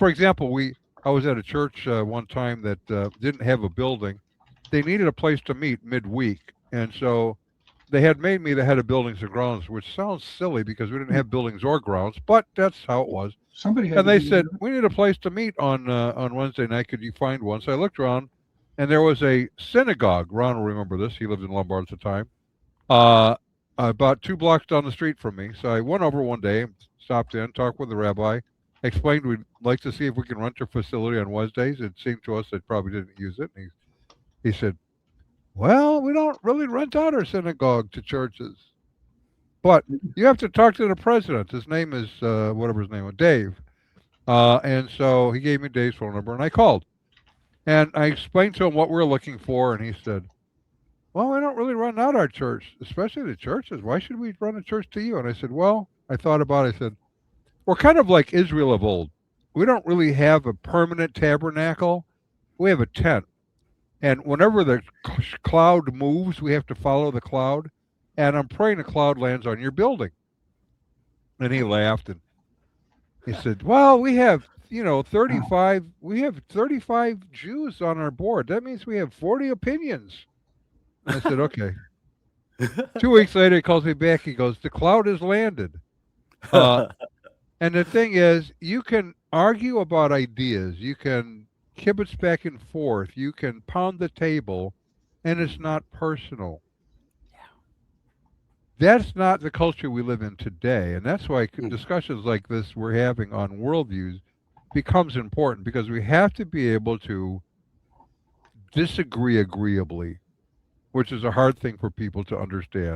for example, I was at a church one time that didn't have a building. They needed a place to meet midweek, and so they had made me the head of buildings and grounds, which sounds silly because we didn't Hmm. have buildings or grounds, but that's how it was. Somebody had And to they do said that. we need a place to meet on Wednesday night. Could you find one? So I looked around, and there was a synagogue. Ron will remember this. He lived in Lombard at the time. Uh, about 2 blocks down the street from me. So I went over one day, stopped in, talked with the rabbi, explained we'd like to see if we can rent your facility on Wednesdays. It seemed to us they probably didn't use it. And he said, "Well, we don't really rent out our synagogue to churches, but you have to talk to the president. His name is whatever his name was, Dave." And so he gave me Dave's phone number, and I called. And I explained to him what we were looking for, and he said, "Well, we don't really run out our church, especially the churches. Why should we run a church to you?" And I said, "Well," I thought about it. I said, "We're kind of like Israel of old. We don't really have a permanent tabernacle. We have a tent. And whenever the cloud moves, we have to follow the cloud. And I'm praying the cloud lands on your building." And he laughed and he said, "Well, we have, Wow. 35 Jews on our board. That means we have 40 opinions." I said, "Okay." 2 weeks later, he calls me back. He goes, "The cloud has landed." Uh, and the thing is, you can argue about ideas. You can kibitz back and forth. You can pound the table, and it's not personal. That's not the culture we live in today, and that's why Hmm. discussions like this we're having on worldviews becomes important because we have to be able to disagree agreeably, which is a hard thing for people to understand.